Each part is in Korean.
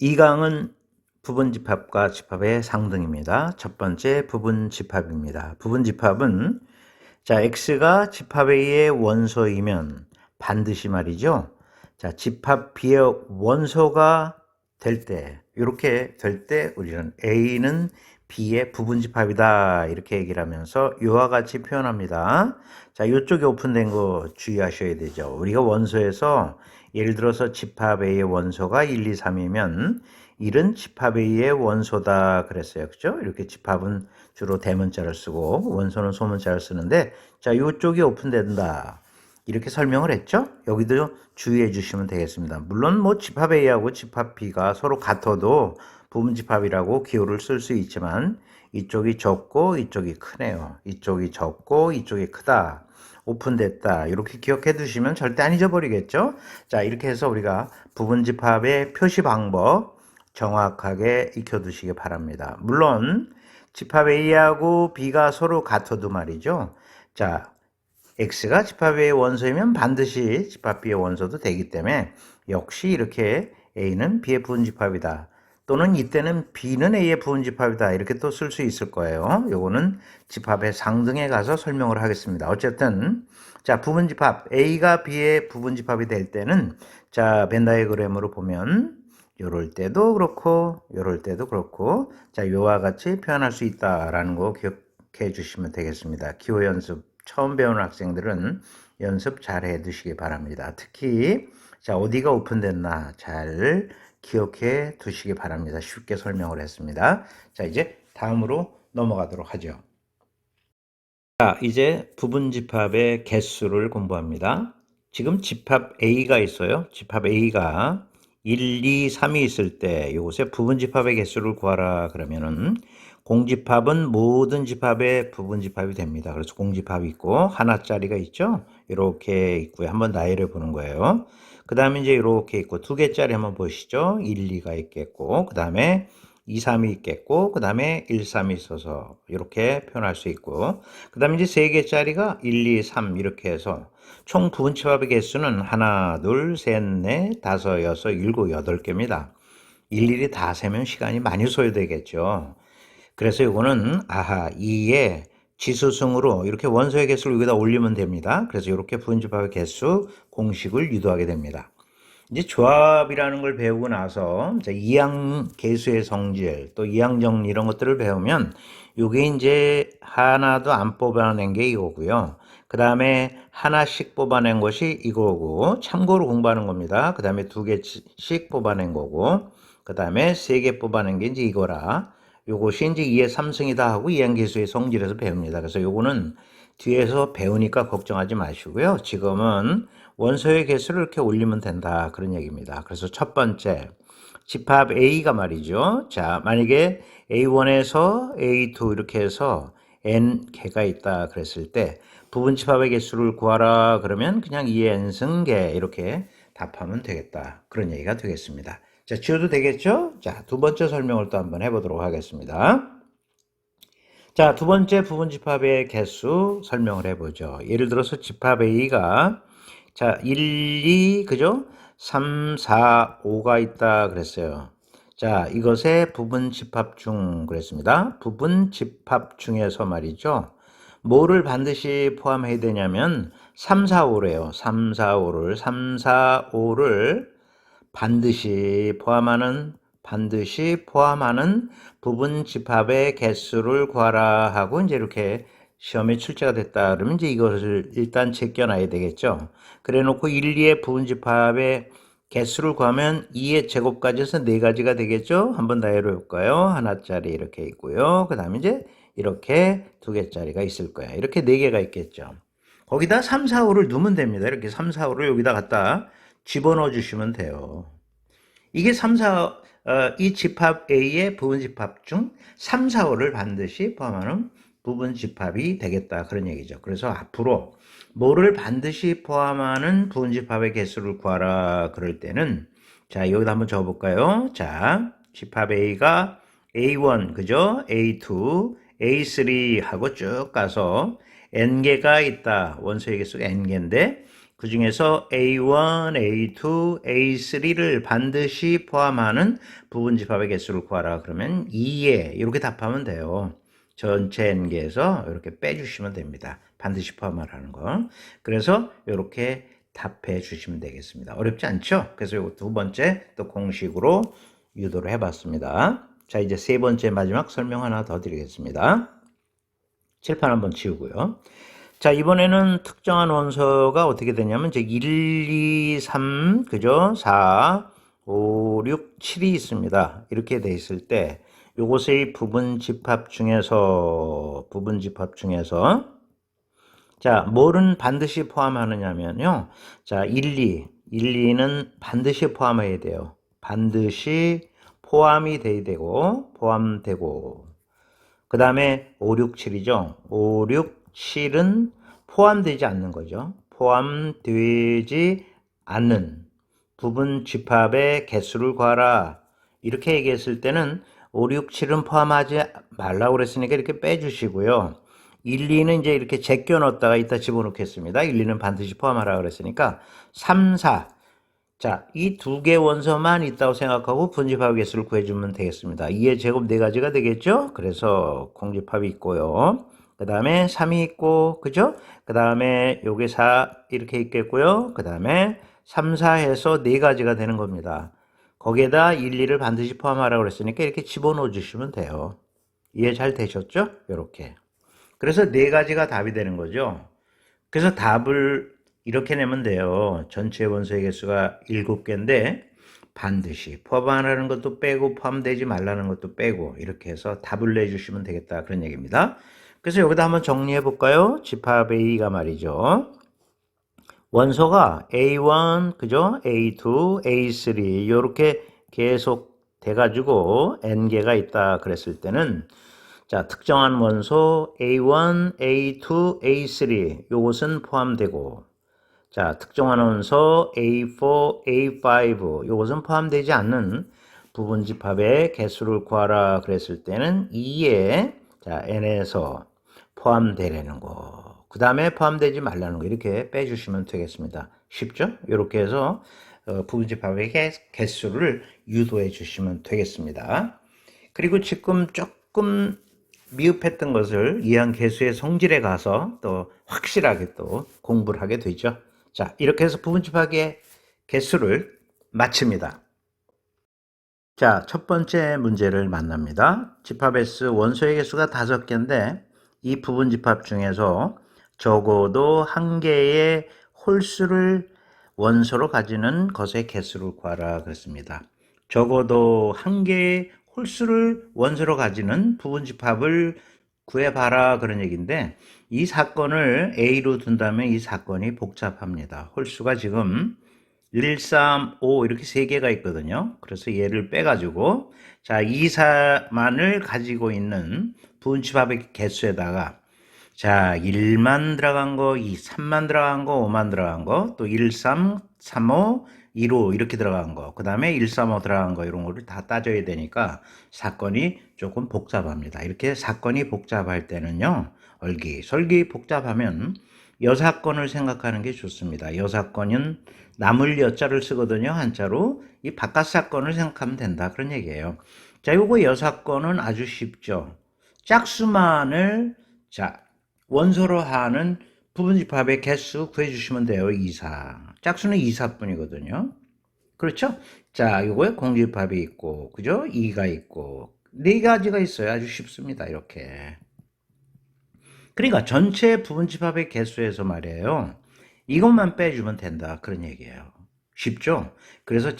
이 강은 부분집합과 집합의 상등입니다. 첫 번째 부분집합입니다. 부분집합은 자 x가 집합 A의 원소이면 반드시 말이죠. 자 집합 B의 원소가 될 때, 이렇게 될 때 우리는 A는 B의 부분집합이다 이렇게 얘기를 하면서 이와 같이 표현합니다. 자 이쪽에 오픈된 거 주의하셔야 되죠. 우리가 원소에서 예를 들어서 집합 A의 원소가 1, 2, 3이면 1은 집합 A의 원소다 그랬어요. 그죠? 이렇게 집합은 주로 대문자를 쓰고 원소는 소문자를 쓰는데, 자 이쪽이 오픈된다 이렇게 설명을 했죠. 여기도 주의해 주시면 되겠습니다. 물론 뭐 집합 A하고 집합 B가 서로 같아도 부분집합이라고 기호를 쓸 수 있지만, 이쪽이 적고 이쪽이 크네요. 이쪽이 적고 이쪽이 크다, 오픈됐다 이렇게 기억해 두시면 절대 안 잊어버리겠죠. 자 이렇게 해서 우리가 부분집합의 표시 방법 정확하게 익혀 두시기 바랍니다. 물론 집합 A하고 B가 서로 같아도 말이죠. 자 X가 집합 A의 원소이면 반드시 집합 B의 원소도 되기 때문에 역시 이렇게 A는 B의 부분집합이다, 또는 이때는 B는 A의 부분집합이다 이렇게 또 쓸 수 있을 거예요. 요거는 집합의 상등에 가서 설명을 하겠습니다. 어쨌든 자 부분집합 A가 B의 부분집합이 될 때는 자 벤 다이어그램으로 보면 요럴 때도 그렇고 요럴 때도 그렇고 자 요와 같이 표현할 수 있다라는 거 기억해 주시면 되겠습니다. 기호 연습 처음 배우는 학생들은 연습 잘 해 두시기 바랍니다. 특히 자 어디가 오픈됐나 잘 기억해 두시기 바랍니다. 쉽게 설명을 했습니다. 자 이제 다음으로 넘어가도록 하죠. 자 이제 부분집합의 개수를 공부합니다. 지금 집합 A가 있어요. 집합 A가 1, 2, 3이 있을 때 이곳에 부분집합의 개수를 구하라 그러면은, 공집합은 모든 집합의 부분집합이 됩니다. 그래서 공집합이 있고 하나짜리가 있죠. 이렇게 있고요. 한번 나열해 보는 거예요. 그 다음에 이제 이렇게 있고 두 개짜리 한번 보시죠. 1, 2가 있겠고 그 다음에 2, 3이 있겠고 그 다음에 1, 3이 있어서 이렇게 표현할 수 있고, 그 다음에 이제 세 개짜리가 1, 2, 3 이렇게 해서 총 부분집합의 개수는 하나, 둘, 셋, 넷, 다섯, 여섯, 일곱, 여덟 개입니다. 일일이 다 세면 시간이 많이 소요되겠죠. 그래서 이거는 2의 지수승으로 이렇게 원소의 개수를 여기다 올리면 됩니다. 그래서 이렇게 부분집합의 개수 공식을 유도하게 됩니다. 이제 조합이라는 걸 배우고 나서 이제 이항 계수의 성질, 또 이항 정리 이런 것들을 배우면 요게 이제 하나도 안 뽑아낸 게 이거고요. 그 다음에 하나씩 뽑아낸 것이 이거고 참고로 공부하는 겁니다. 그 다음에 두 개씩 뽑아낸 거고 그 다음에 세 개 뽑아낸 게 이제 이거라. 요것이 이제 2의 3승이다 하고 이항계수의 성질에서 배웁니다. 그래서 요거는 뒤에서 배우니까 걱정하지 마시고요. 지금은 원소의 개수를 이렇게 올리면 된다 그런 얘기입니다. 그래서 첫 번째 집합 A가 말이죠. 자 만약에 A1에서 A2 이렇게 해서 n 개가 있다 그랬을 때 부분집합의 개수를 구하라 그러면 그냥 2의 n승개 이렇게 답하면 되겠다 그런 얘기가 되겠습니다. 자 지워도 되겠죠? 자 두 번째 설명을 또 한번 해보도록 하겠습니다. 자 두 번째 부분집합의 개수 설명을 해보죠. 예를 들어서 집합 A가 자 1, 2 그죠? 3, 4, 5가 있다 그랬어요. 자 이것의 부분집합 중 그랬습니다. 부분집합 중에서 말이죠. 뭐를 반드시 포함해야 되냐면 3, 4, 5래요. 3, 4, 5를 반드시 포함하는 부분집합의 개수를 구하라 하고 이제 이렇게 시험에 출제가 됐다 그러면 이제 이것을 일단 제껴놔야 되겠죠. 그래 놓고 1, 2의 부분집합의 개수를 구하면 2의 제곱까지 해서 4가지가 되겠죠. 한번 다 해볼까요? 하나짜리 이렇게 있고요. 그 다음에 이제 이렇게 2개짜리가 있을 거예요. 이렇게 4개가 있겠죠. 거기다 3, 4, 5를 넣으면 됩니다. 이렇게 3, 4, 5를 여기다 갖다 집어넣어 주시면 돼요. 이게 3, 4, 이 집합 A의 부분집합 중 3, 4, 5를 반드시 포함하는 부분집합이 되겠다 그런 얘기죠. 그래서 앞으로 뭐를 반드시 포함하는 부분집합의 개수를 구하라 그럴 때는 자 여기다 한번 적어볼까요? 자 집합 A가 A1 그죠? A2, A3 하고 쭉 가서 n개가 있다. 원소의 개수가 n개인데 그 중에서 A1, A2, A3를 반드시 포함하는 부분집합의 개수를 구하라. 그러면 2에 이렇게 답하면 돼요. 전체 n개에서 이렇게 빼주시면 됩니다. 반드시 포함하라는 거. 그래서 이렇게 답해 주시면 되겠습니다. 어렵지 않죠? 그래서 이 두 번째 또 공식으로 유도를 해봤습니다. 자, 이제 세 번째 마지막 설명 하나 더 드리겠습니다. 칠판 한번 지우고요. 자, 이번에는 특정한 원소가 어떻게 되냐면, 이제 1, 2, 3, 그죠? 4, 5, 6, 7이 있습니다. 이렇게 돼 있을 때, 요것의 부분집합 중에서, 자, 뭐는 반드시 포함하느냐면요. 자, 1, 2는 반드시 포함해야 돼요. 반드시 포함이 돼야 되고, 포함되고, 그 다음에 5, 6, 7이죠. 5, 6, 7은 포함되지 않는 거죠. 포함되지 않는 부분 집합의 개수를 구하라. 이렇게 얘기했을 때는 5, 6, 7은 포함하지 말라고 그랬으니까 이렇게 빼주시고요. 1, 2는 이제 이렇게 제껴 넣었다가 이따 집어넣겠습니다. 1, 2는 반드시 포함하라 그랬으니까 3, 4. 자, 이 두 개 원소만 있다고 생각하고 분집합 개수를 구해주면 되겠습니다. 2의 제곱 4가지가 되겠죠? 그래서 공집합이 있고요. 그 다음에 3이 있고, 그죠? 그 다음에 요게 4 이렇게 있겠고요. 그 다음에 3, 4 해서 4가지가 되는 겁니다. 거기에다 1, 2를 반드시 포함하라고 그랬으니까 이렇게 집어넣어 주시면 돼요. 이해 잘 되셨죠? 이렇게. 그래서 4가지가 답이 되는 거죠. 그래서 답을 이렇게 내면 돼요. 전체 원소의 개수가 7개인데 반드시 포함하라는 것도 빼고 포함되지 말라는 것도 빼고 이렇게 해서 답을 내주시면 되겠다. 그런 얘기입니다. 그래서 여기다 한번 정리해 볼까요? 집합 A가 말이죠. 원소가 A1, 그죠? A2, A3 이렇게 계속 돼가지고 N개가 있다 그랬을 때는 자, 특정한 원소 A1, A2, A3 요것은 포함되고 자, 특정한 원소 A4, A5 요것은 포함되지 않는 부분집합의 개수를 구하라 그랬을 때는 2에 자, N에서 포함되려는 거. 그 다음에 포함되지 말라는 거 이렇게 빼주시면 되겠습니다. 쉽죠? 이렇게 해서 부분집합의 개수를 유도해 주시면 되겠습니다. 그리고 지금 조금 미흡했던 것을 이항 개수의 성질에 가서 또 확실하게 또 공부를 하게 되죠. 자, 이렇게 해서 부분집합의 개수를 마칩니다. 자, 첫 번째 문제를 만납니다. 집합 S 원소의 개수가 5개인데 이 부분집합 중에서 적어도 한 개의 홀수를 원소로 가지는 것의 개수를 구하라 그랬습니다. 적어도 한 개의 홀수를 원소로 가지는 부분집합을 구해봐라 그런 얘기인데 이 사건을 A로 둔다면 이 사건이 복잡합니다. 홀수가 지금 1, 3, 5 이렇게 3개가 있거든요. 그래서 얘를 빼가지고 자 2, 4만을 가지고 있는 부분집합의 개수에다가 자 1만 들어간 거, 2, 3만 들어간 거, 5만 들어간 거, 또 1, 3, 3, 5, 1, 5 이렇게 들어간 거, 그 다음에 1, 3, 5 들어간 거 이런 거를 다 따져야 되니까 사건이 조금 복잡합니다. 이렇게 사건이 복잡할 때는요. 얼기설기 복잡하면 여사건을 생각하는 게 좋습니다. 여사건은 남을 여자를 쓰거든요. 한자로. 이 바깥 사건을 생각하면 된다. 그런 얘기예요. 자, 요거 여사건은 아주 쉽죠. 짝수만을 자 원소로 하는 부분집합의 개수 구해주시면 돼요. 2사. 짝수는 2사뿐이거든요. 그렇죠? 자, 요거에 공집합이 있고, 그죠? 2가 있고, 4가지가 있어요. 아주 쉽습니다. 이렇게. 그러니까 전체 부분집합의 개수에서 말이에요. 이것만 빼주면 된다. 그런 얘기예요. 쉽죠? 그래서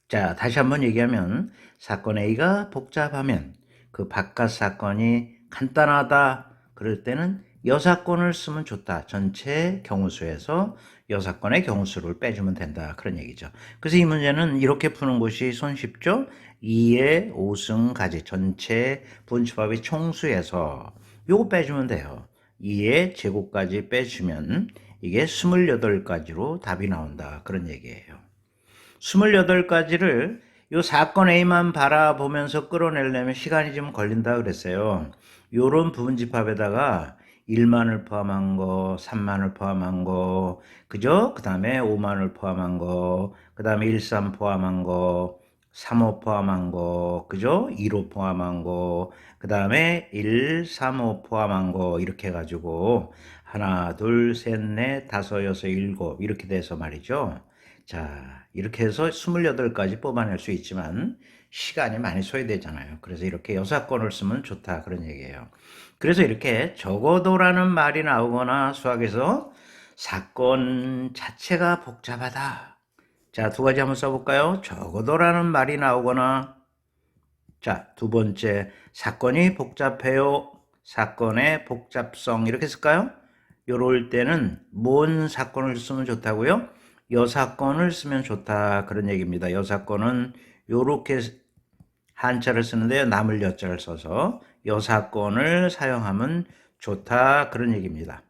자, 다시 한번 얘기하면 사건 A가 복잡하면 그 바깥 사건이 간단하다. 그럴 때는 여사건을 쓰면 좋다. 전체 경우수에서 여사건의 경우수를 빼주면 된다. 그런 얘기죠. 그래서 이 문제는 이렇게 푸는 것이 손쉽죠? 2의 5승가지 전체 부분집합의 총수에서 요거 빼주면 돼요. 2의 제곱까지 빼주면 이게 28가지로 답이 나온다. 그런 얘기예요. 28가지를 요 사건 A만 바라보면서 끌어내려면 시간이 좀 걸린다 그랬어요. 요런 부분집합에다가 1만을 포함한 거, 3만을 포함한 거, 그죠? 그 다음에 5만을 포함한 거, 그 다음에 13 포함한 거, 35 포함한 거, 그죠? 15 포함한 거, 그 다음에 135 포함한 거, 이렇게 해가지고, 하나, 둘, 셋, 넷, 다섯, 여섯, 일곱, 이렇게 돼서 말이죠. 자, 이렇게 해서 28가지 뽑아낼 수 있지만, 시간이 많이 소요되잖아요. 그래서 이렇게 6건을 쓰면 좋다, 그런 얘기예요. 그래서 이렇게 적어도라는 말이 나오거나 수학에서 사건 자체가 복잡하다. 자, 두 가지 한번 써볼까요? 적어도라는 말이 나오거나, 자, 두 번째, 사건이 복잡해요. 사건의 복잡성, 이렇게 쓸까요? 요럴 때는 뭔 사건을 쓰면 좋다고요? 여사건을 쓰면 좋다, 그런 얘기입니다. 여사건은 요렇게 한자를 쓰는데요. 남을 여자를 써서 여사건을 사용하면 좋다, 그런 얘기입니다.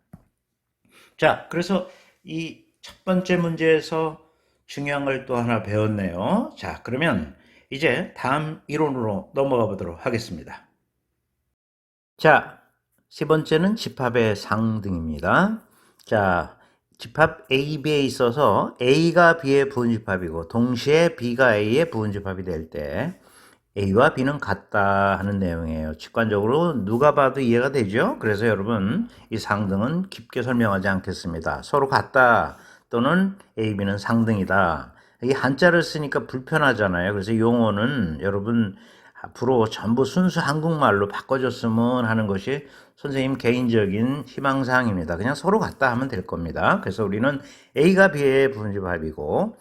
자, 그래서 이 첫 번째 문제에서 중요한 걸 또 하나 배웠네요. 자, 그러면 이제 다음 이론으로 넘어가 보도록 하겠습니다. 자, 세 번째는 집합의 상등입니다. 자, 집합 A, B에 있어서 A가 B의 부분집합이고 동시에 B가 A의 부분집합이 될 때 A와 B는 같다 하는 내용이에요. 직관적으로 누가 봐도 이해가 되죠? 그래서 여러분 이 상등은 깊게 설명하지 않겠습니다. 서로 같다 또는 A, B는 상등이다. 이 한자를 쓰니까 불편하잖아요. 그래서 용어는 여러분 앞으로 전부 순수 한국말로 바꿔줬으면 하는 것이 선생님 개인적인 희망사항입니다. 그냥 서로 같다 하면 될 겁니다. 그래서 우리는 A가 B의 부분집합이고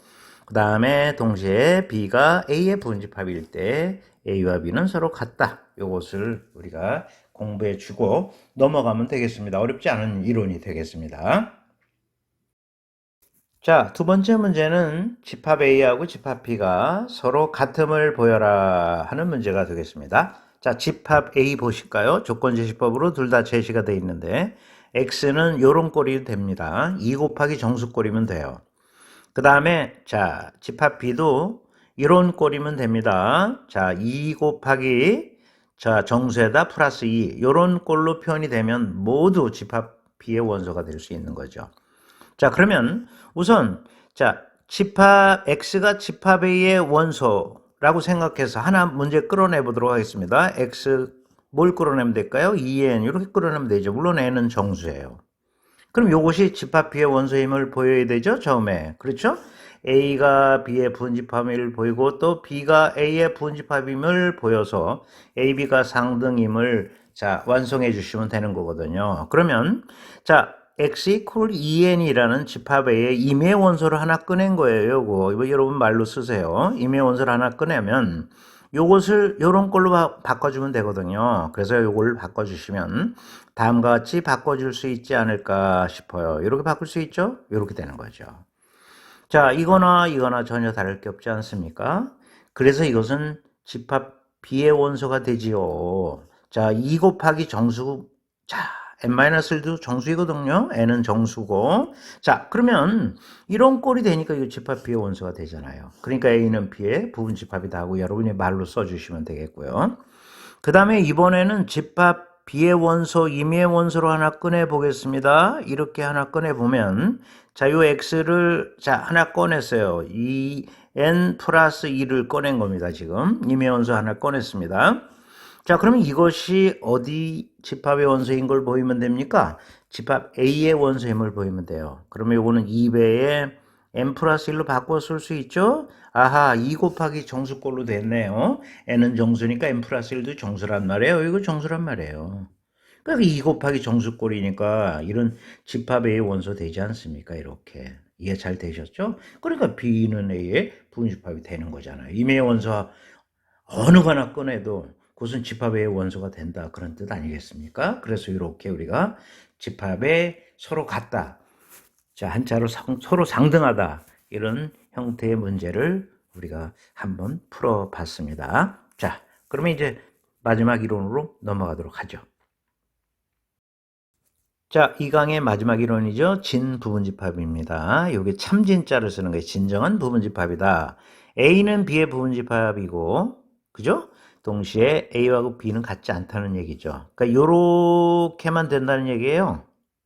그 다음에 동시에 B가 A의 부분집합일 때 A와 B는 서로 같다. 이것을 우리가 공부해 주고 넘어가면 되겠습니다. 어렵지 않은 이론이 되겠습니다. 자, 두 번째 문제는 집합 A하고 집합 B가 서로 같음을 보여라 하는 문제가 되겠습니다. 자, 집합 A 보실까요? 조건제시법으로 둘 다 제시가 되어 있는데 X는 요런 꼴이 됩니다. 2 곱하기 정수꼴이면 돼요. 그 다음에 자, 집합 B도 이런 꼴이면 됩니다. 자, 2 곱하기 자, 정수에다 플러스 2 요런 꼴로 표현이 되면 모두 집합 B의 원소가 될 수 있는 거죠. 자, 그러면 우선 자, 집합 X가 집합 A의 원소라고 생각해서 하나 문제 끌어내 보도록 하겠습니다. X 뭘 끌어내면 될까요? 2n 이렇게 끌어내면 되죠. 물론 n은 정수예요. 그럼 이것이 집합 B의 원소임을 보여야 되죠, 처음에. 그렇죠? A가 B의 부분집합임을 보이고 또 B가 A의 부분집합임을 보여서 AB가 상등임을 자, 완성해 주시면 되는 거거든요. 그러면 자, X equal 2n이라는 집합 A의 임의 원소를 하나 꺼낸 거예요. 이거 여러분 말로 쓰세요. 임의 원소를 하나 꺼내면 요것을 요런 걸로 바꿔주면 되거든요. 그래서 요걸 바꿔주시면 다음과 같이 바꿔줄 수 있지 않을까 싶어요. 이렇게 바꿀 수 있죠? 이렇게 되는 거죠. 자, 이거나 이거나 전혀 다를 게 없지 않습니까? 그래서 이것은 집합 B의 원소가 되지요. 자, 2 곱하기 정수, 자, n-1도 정수이거든요. n은 정수고. 자, 그러면 이런 꼴이 되니까 이거 집합 B의 원소가 되잖아요. 그러니까 A는 B의 부분집합이다 하고 여러분이 말로 써주시면 되겠고요. 그 다음에 이번에는 집합 B의 원소, 임의의 원소로 하나 꺼내 보겠습니다. 이렇게 하나 꺼내 보면 자, 요 X를 자, 하나 꺼냈어요. 2n 플러스 2를 꺼낸 겁니다. 지금 임의의 원소 하나 꺼냈습니다. 자, 그러면 이것이 어디 집합의 원소인 걸 보이면 됩니까? 집합 A의 원소임을 보이면 돼요. 그러면 이거는 2배의 n 플러스 1로 바꿔 쓸 수 있죠? 아하, 2 곱하기 정수꼴로 됐네요. n은 정수니까 n 플러스 1도 정수란 말이에요. 이거 정수란 말이에요. 그러니까 2 곱하기 정수꼴이니까 이런 집합 A의 원소 되지 않습니까? 이렇게. 이해 잘 되셨죠? 그러니까 B는 A의 부분집합이 되는 거잖아요. 임의 원소 어느 거나 꺼내도 그것은 집합의 원소가 된다. 그런 뜻 아니겠습니까? 그래서 이렇게 우리가 집합에 서로 같다. 자, 한자로 서로 상등하다. 이런 형태의 문제를 우리가 한번 풀어봤습니다. 자, 그러면 이제 마지막 이론으로 넘어가도록 하죠. 자, 이 강의 마지막 이론이죠. 진부분집합입니다. 여기 참진자를 쓰는 거예요. 진정한 부분집합이다. A는 B의 부분집합이고 그죠? 동시에 A하고 B는 같지 않다는 얘기죠. 그러니까 요렇게만 된다는 얘기예요.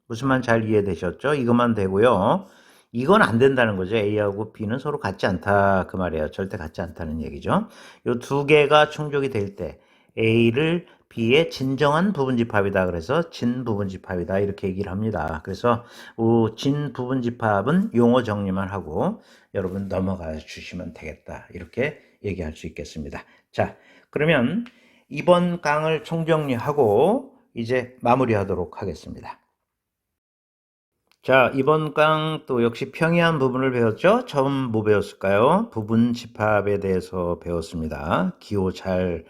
무슨 말 잘 이해되셨죠? 이것만 되고요. 이건 안 된다는 거죠. A하고 B는 서로 같지 않다 그 말이에요. 절대 같지 않다는 얘기죠. 요 두 개가 충족이 될 때 A를 B의 진정한 부분집합이다. 그래서 진부분집합이다. 이렇게 얘기를 합니다. 그래서 진부분집합은 용어 정리만 하고 여러분 넘어가 주시면 되겠다. 이렇게 얘기할 수 있겠습니다. 자, 그러면 이번 강을 총정리하고 이제 마무리하도록 하겠습니다. 자, 이번 강 또 역시 평이한 부분을 배웠죠? 처음 뭐 배웠을까요? 부분 집합에 대해서 배웠습니다. 기호 잘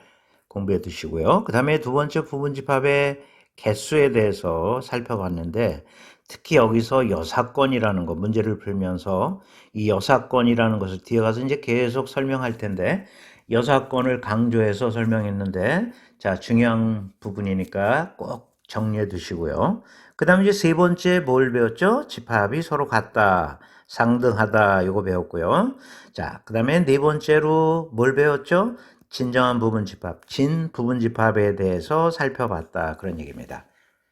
공부해 두시고요. 그 다음에 두 번째 부분 집합의 개수에 대해서 살펴봤는데 특히 여기서 여사건이라는 거 문제를 풀면서 이 여사건이라는 것을 뒤에 가서 이제 계속 설명할 텐데 여사건을 강조해서 설명했는데 자, 중요한 부분이니까 꼭 정리해 두시고요. 그 다음에 이제 세 번째 뭘 배웠죠? 집합이 서로 같다, 상등하다, 요거 배웠고요. 자, 그 다음에 네 번째로 뭘 배웠죠? 진정한 부분집합, 진부분집합에 대해서 살펴봤다. 그런 얘기입니다.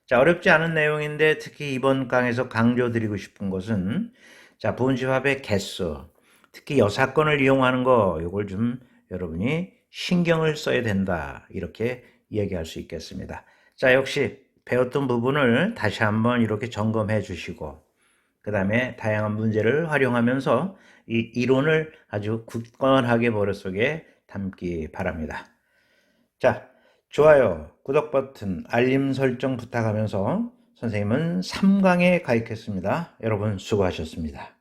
자, 어렵지 않은 내용인데 특히 이번 강에서 강조드리고 싶은 것은 자, 부분집합의 개수, 특히 여사건을 이용하는 거, 요걸 좀 여러분이 신경을 써야 된다. 이렇게 이야기할 수 있겠습니다. 자, 역시 배웠던 부분을 다시 한번 이렇게 점검해 주시고 그 다음에 다양한 문제를 활용하면서 이 이론을 아주 굳건하게 머릿속에 담기 바랍니다. 자, 좋아요, 구독 버튼, 알림 설정 부탁하면서 선생님은 3강에 가입했습니다. 여러분 수고하셨습니다.